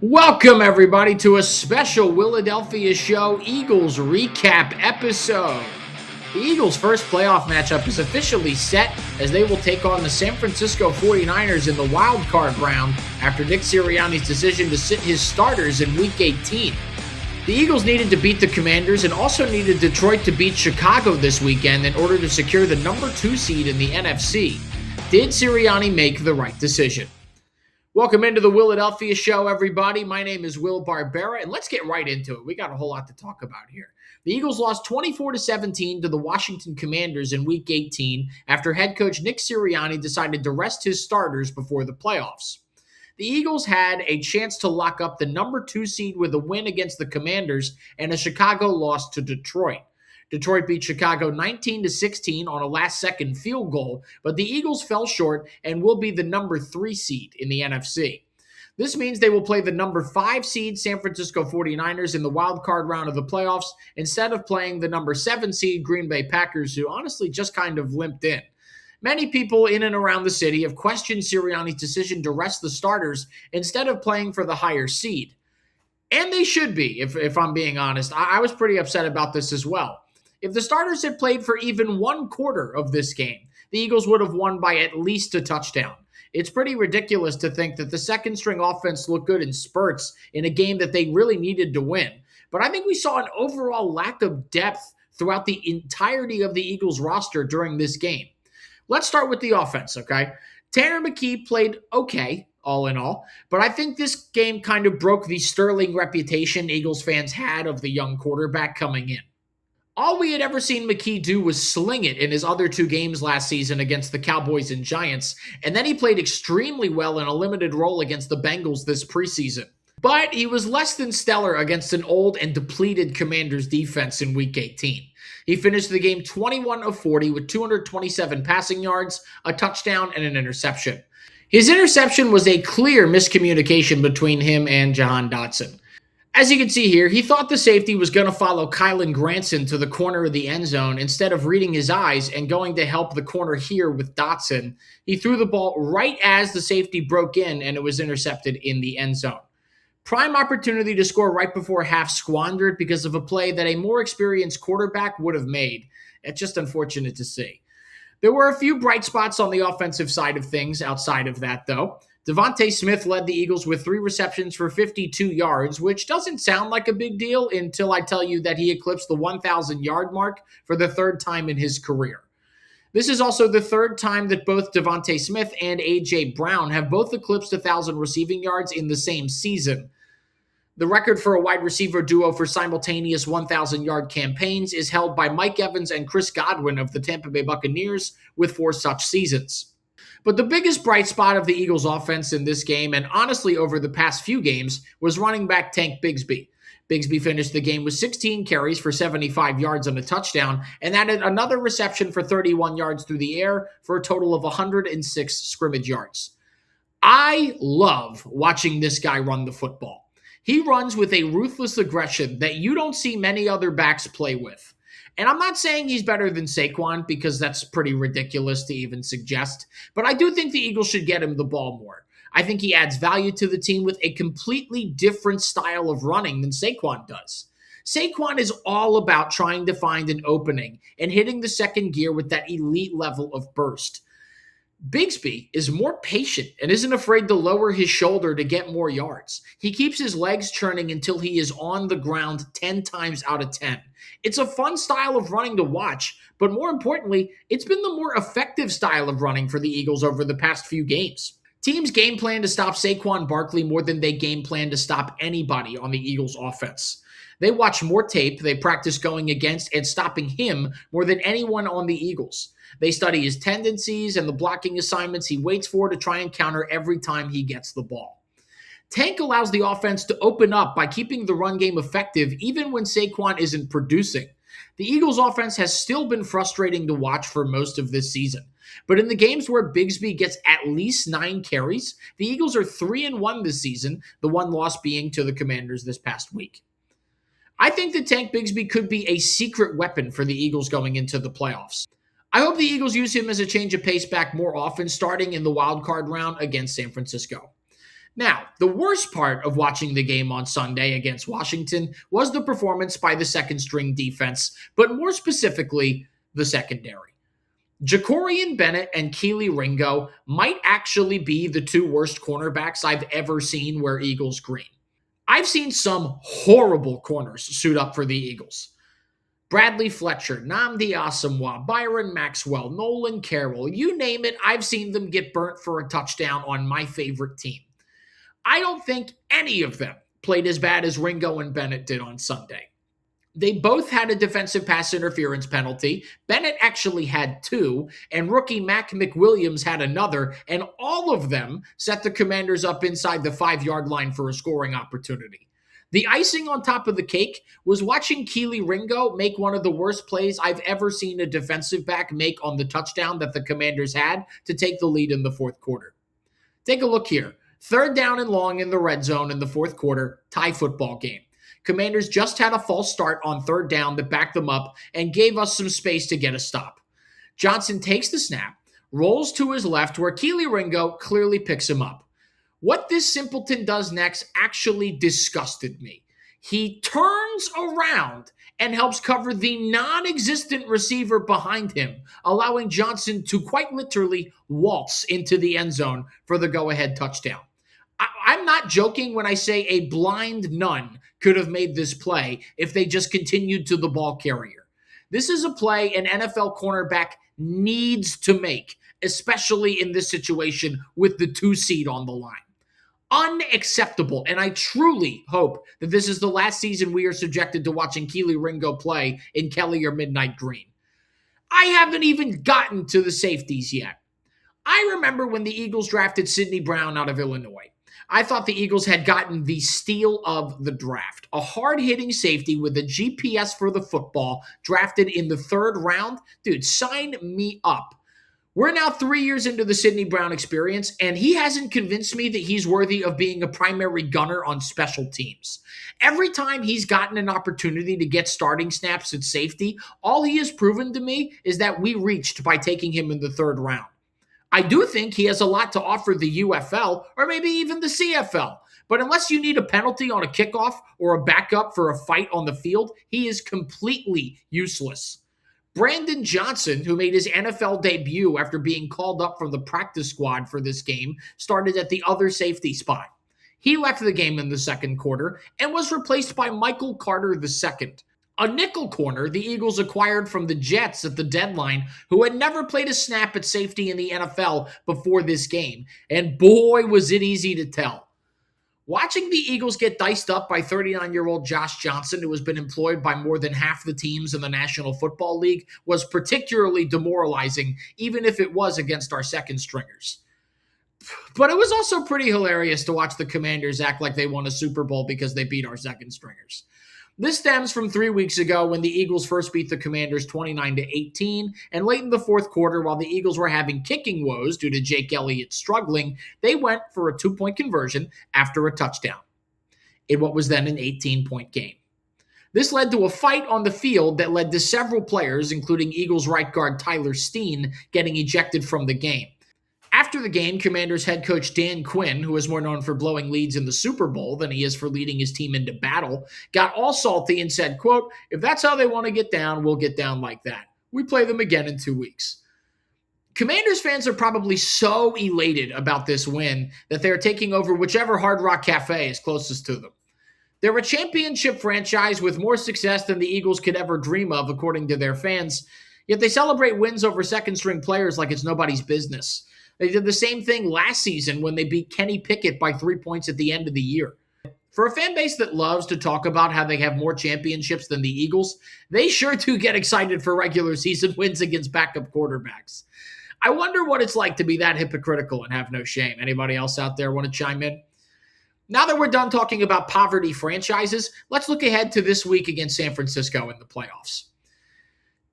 Welcome, everybody, to a special Willadelphia Show Eagles recap episode. The Eagles' first playoff matchup is officially set as they will take on the San Francisco 49ers in the wild card round after Nick Sirianni's decision to sit his starters in Week 18. The Eagles needed to beat the Commanders and also needed Detroit to beat Chicago this weekend in order to secure the number 2 seed in the NFC. Did Sirianni make the right decision? Welcome into the Willadelphia Show, everybody. My name is Will Barbera, and let's get right into it. We got a whole lot to talk about here. The Eagles lost 24-17 to the Washington Commanders in Week 18 after head coach Nick Sirianni decided to rest his starters before the playoffs. The Eagles had a chance to lock up the number 2 seed with a win against the Commanders and a Chicago loss to Detroit. Detroit beat Chicago 19-16 on a last-second field goal, but the Eagles fell short and will be the number 3 seed in the NFC. This means they will play the number 5 seed San Francisco 49ers in the wild card round of the playoffs instead of playing the number 7 seed Green Bay Packers, who honestly just kind of limped in. Many people in and around the city have questioned Sirianni's decision to rest the starters instead of playing for the higher seed. And they should be, if I'm being honest. I was pretty upset about this as well. If the starters had played for even one quarter of this game, the Eagles would have won by at least a touchdown. It's pretty ridiculous to think that the second string offense looked good in spurts in a game that they really needed to win. But I think we saw an overall lack of depth throughout the entirety of the Eagles roster during this game. Let's start with the offense, okay? Tanner McKee played okay, all in all, but I think this game kind of broke the sterling reputation Eagles fans had of the young quarterback coming in. All we had ever seen McKee do was sling it in his other 2 games last season against the Cowboys and Giants, and then he played extremely well in a limited role against the Bengals this preseason. But he was less than stellar against an old and depleted Commanders defense in Week 18. He finished the game 21 of 40 with 227 passing yards, a touchdown, and an interception. His interception was a clear miscommunication between him and Jahan Dotson. As you can see here, he thought the safety was going to follow Kylan Granson to the corner of the end zone instead of reading his eyes and going to help the corner here with Dotson. He threw the ball right as the safety broke in, and it was intercepted in the end zone. Prime opportunity to score right before half squandered because of a play that a more experienced quarterback would have made. It's just unfortunate to see. There were a few bright spots on the offensive side of things outside of that, though. Devontae Smith led the Eagles with 3 receptions for 52 yards, which doesn't sound like a big deal until I tell you that he eclipsed the 1,000-yard mark for the 3rd time in his career. This is also the 3rd time that both Devontae Smith and A.J. Brown have both eclipsed 1,000 receiving yards in the same season. The record for a wide receiver duo for simultaneous 1,000-yard campaigns is held by Mike Evans and Chris Godwin of the Tampa Bay Buccaneers with 4 such seasons. But the biggest bright spot of the Eagles' offense in this game, and honestly over the past few games, was running back Tank Bigsby. Bigsby finished the game with 16 carries for 75 yards and a touchdown, and added another reception for 31 yards through the air for a total of 106 scrimmage yards. I love watching this guy run the football. He runs with a ruthless aggression that you don't see many other backs play with. And I'm not saying he's better than Saquon because that's pretty ridiculous to even suggest, but I do think the Eagles should get him the ball more. I think he adds value to the team with a completely different style of running than Saquon does. Saquon is all about trying to find an opening and hitting the second gear with that elite level of burst. Bigsby is more patient and isn't afraid to lower his shoulder to get more yards. He keeps his legs churning until he is on the ground 10 times out of 10. It's a fun style of running to watch, but more importantly, it's been the more effective style of running for the Eagles over the past few games. Teams game plan to stop Saquon Barkley more than they game plan to stop anybody on the Eagles offense. They watch more tape, they practice going against and stopping him more than anyone on the Eagles. They study his tendencies and the blocking assignments he waits for to try and counter every time he gets the ball. Tank allows the offense to open up by keeping the run game effective even when Saquon isn't producing. The Eagles' offense has still been frustrating to watch for most of this season. But in the games where Bigsby gets at least 9 carries, the Eagles are 3-1 this season, the one loss being to the Commanders this past week. I think that Tank Bigsby could be a secret weapon for the Eagles going into the playoffs. I hope the Eagles use him as a change of pace back more often, starting in the wild card round against San Francisco. Now, the worst part of watching the game on Sunday against Washington was the performance by the second string defense, but more specifically, the secondary. Jacorian Bennett and Keely Ringo might actually be the two worst cornerbacks I've ever seen wear Eagles green. I've seen some horrible corners suit up for the Eagles. Bradley Fletcher, Nnamdi Asomugha, Byron Maxwell, Nolan Carroll, you name it, I've seen them get burnt for a touchdown on my favorite team. I don't think any of them played as bad as Ringo and Bennett did on Sunday. They both had a defensive pass interference penalty. Bennett actually had two, and rookie Mac McWilliams had another, and all of them set the Commanders up inside the 5-yard line for a scoring opportunity. The icing on top of the cake was watching Keely Ringo make one of the worst plays I've ever seen a defensive back make on the touchdown that the Commanders had to take the lead in the fourth quarter. Take a look here. 3rd down and long in the red zone in the fourth quarter, tie football game. Commanders just had a false start on 3rd down that backed them up and gave us some space to get a stop. Johnson takes the snap, rolls to his left where Keely Ringo clearly picks him up. What this simpleton does next actually disgusted me. He turns around and helps cover the non-existent receiver behind him, allowing Johnson to quite literally waltz into the end zone for the go-ahead touchdown. I'm not joking when I say a blind nun could have made this play if they just continued to the ball carrier. This is a play an NFL cornerback needs to make, especially in this situation with the 2 seed on the line. Unacceptable, and I truly hope that this is the last season we are subjected to watching Keely Ringo play in Kelly or Midnight Green. I haven't even gotten to the safeties yet. I remember when the Eagles drafted Sidney Brown out of Illinois. I thought the Eagles had gotten the steal of the draft. A hard-hitting safety with a GPS for the football drafted in the 3rd round. Dude, sign me up. We're now 3 years into the Sidney Brown experience, and he hasn't convinced me that he's worthy of being a primary gunner on special teams. Every time he's gotten an opportunity to get starting snaps at safety, all he has proven to me is that we reached by taking him in the 3rd round. I do think he has a lot to offer the UFL or maybe even the CFL. But unless you need a penalty on a kickoff or a backup for a fight on the field, he is completely useless. Brandon Johnson, who made his NFL debut after being called up from the practice squad for this game, started at the other safety spot. He left the game in the second quarter and was replaced by Michael Carter II. A nickel corner the Eagles acquired from the Jets at the deadline, who had never played a snap at safety in the NFL before this game. And boy, was it easy to tell. Watching the Eagles get diced up by 39-year-old Josh Johnson, who has been employed by more than half the teams in the National Football League, was particularly demoralizing, even if it was against our second stringers. But it was also pretty hilarious to watch the Commanders act like they won a Super Bowl because they beat our second stringers. This stems from 3 weeks ago when the Eagles first beat the Commanders 29-18, and late in the fourth quarter, while the Eagles were having kicking woes due to Jake Elliott struggling, they went for a 2-point conversion after a touchdown in what was then an 18-point game. This led to a fight on the field that led to several players, including Eagles right guard Tyler Steen, getting ejected from the game. After the game, Commanders head coach Dan Quinn, who is more known for blowing leads in the Super Bowl than he is for leading his team into battle, got all salty and said, quote, "If that's how they want to get down, we'll get down like that. We play them again in 2 weeks." Commanders fans are probably so elated about this win that they're taking over whichever Hard Rock Cafe is closest to them. They're a championship franchise with more success than the Eagles could ever dream of, according to their fans, yet they celebrate wins over second-string players like it's nobody's business. They did the same thing last season when they beat Kenny Pickett by 3 points at the end of the year. For a fan base that loves to talk about how they have more championships than the Eagles, they sure do get excited for regular season wins against backup quarterbacks. I wonder what it's like to be that hypocritical and have no shame. Anybody else out there want to chime in? Now that we're done talking about poverty franchises, let's look ahead to this week against San Francisco in the playoffs.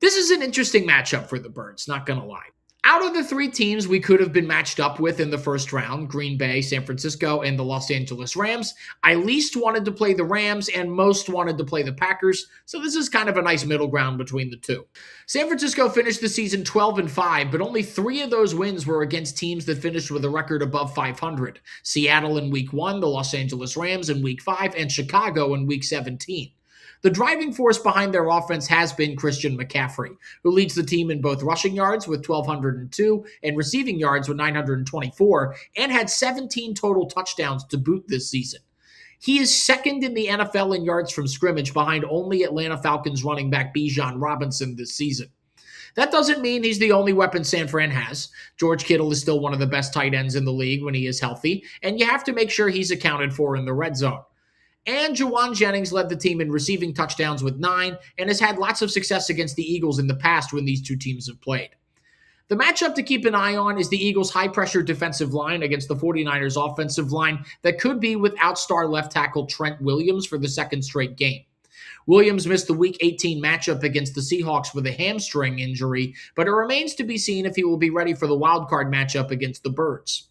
This is an interesting matchup for the Birds, not going to lie. Out of the three teams we could have been matched up with in the first round, Green Bay, San Francisco, and the Los Angeles Rams, I least wanted to play the Rams and most wanted to play the Packers, so this is kind of a nice middle ground between the two. San Francisco finished the season 12-5, but only 3 of those wins were against teams that finished with a record above 500. Seattle in Week 1, the Los Angeles Rams in Week 5, and Chicago in Week 17. The driving force behind their offense has been Christian McCaffrey, who leads the team in both rushing yards with 1,202 and receiving yards with 924, and had 17 total touchdowns to boot this season. He is second in the NFL in yards from scrimmage behind only Atlanta Falcons running back Bijan Robinson this season. That doesn't mean he's the only weapon San Fran has. George Kittle is still one of the best tight ends in the league when he is healthy, and you have to make sure he's accounted for in the red zone. And Juwan Jennings led the team in receiving touchdowns with 9 and has had lots of success against the Eagles in the past when these two teams have played. The matchup to keep an eye on is the Eagles' high-pressure defensive line against the 49ers' offensive line that could be without star left tackle Trent Williams for the second straight game. Williams missed the Week 18 matchup against the Seahawks with a hamstring injury, but it remains to be seen if he will be ready for the wildcard matchup against the Birds.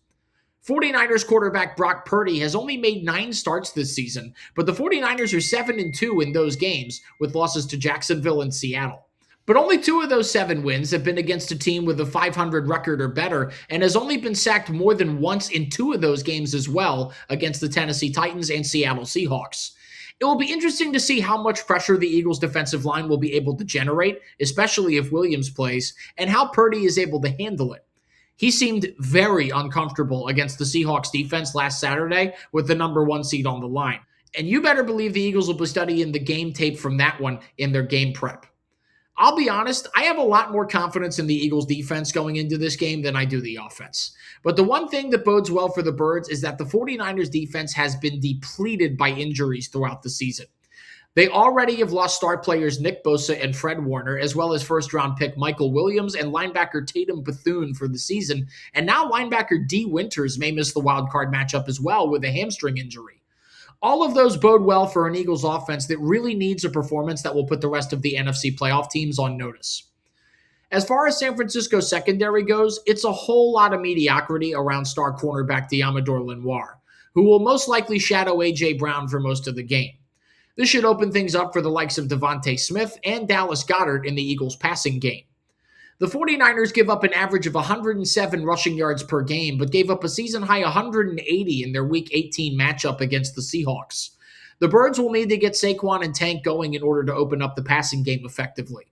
49ers quarterback Brock Purdy has only made 9 starts this season, but the 49ers are 7-2 in those games, with losses to Jacksonville and Seattle. But only 2 of those 7 wins have been against a team with a 500 record or better, and has only been sacked more than once in 2 of those games as well, against the Tennessee Titans and Seattle Seahawks. It will be interesting to see how much pressure the Eagles' defensive line will be able to generate, especially if Williams plays, and how Purdy is able to handle it. He seemed very uncomfortable against the Seahawks defense last Saturday with the number 1 seed on the line. And you better believe the Eagles will be studying the game tape from that one in their game prep. I'll be honest, I have a lot more confidence in the Eagles defense going into this game than I do the offense. But the one thing that bodes well for the Birds is that the 49ers defense has been depleted by injuries throughout the season. They already have lost star players Nick Bosa and Fred Warner, as well as first-round pick Michael Williams and linebacker Tatum Bethune for the season, and now linebacker D. Winters may miss the wild-card matchup as well with a hamstring injury. All of those bode well for an Eagles offense that really needs a performance that will put the rest of the NFC playoff teams on notice. As far as San Francisco's secondary goes, it's a whole lot of mediocrity around star cornerback Deommodore Lenoir, who will most likely shadow A.J. Brown for most of the game. This should open things up for the likes of Devontae Smith and Dallas Goedert in the Eagles' passing game. The 49ers give up an average of 107 rushing yards per game, but gave up a season-high 180 in their Week 18 matchup against the Seahawks. The Birds will need to get Saquon and Tank going in order to open up the passing game effectively.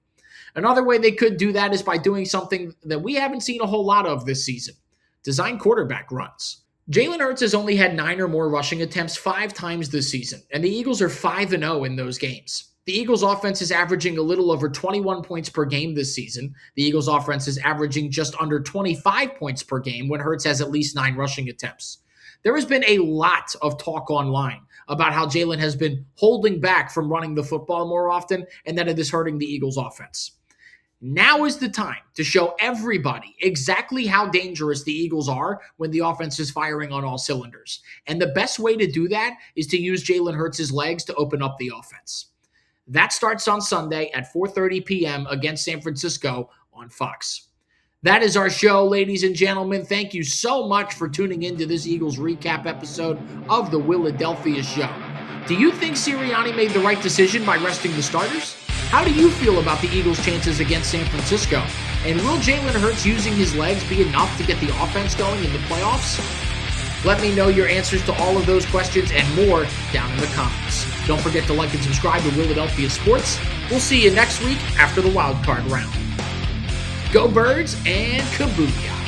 Another way they could do that is by doing something that we haven't seen a whole lot of this season: design quarterback runs. Jalen Hurts has only had 9 or more rushing attempts 5 times this season, and the Eagles are 5-0 in those games. The Eagles' offense is averaging a little over 21 points per game this season. The Eagles' offense is averaging just under 25 points per game when Hurts has at least 9 rushing attempts. There has been a lot of talk online about how Jalen has been holding back from running the football more often and that it is hurting the Eagles' offense. Now is the time to show everybody exactly how dangerous the Eagles are when the offense is firing on all cylinders. And the best way to do that is to use Jalen Hurts' legs to open up the offense. That starts on Sunday at 4:30 p.m. against San Francisco on Fox. That is our show, ladies and gentlemen. Thank you so much for tuning into this Eagles recap episode of the Willadelphia Show. Do you think Sirianni made the right decision by resting the starters? How do you feel about the Eagles' chances against San Francisco? And will Jalen Hurts using his legs be enough to get the offense going in the playoffs? Let me know your answers to all of those questions and more down in the comments. Don't forget to like and subscribe to Willadelphia Sports. We'll see you next week after the wild card round. Go Birds and Kabooyah!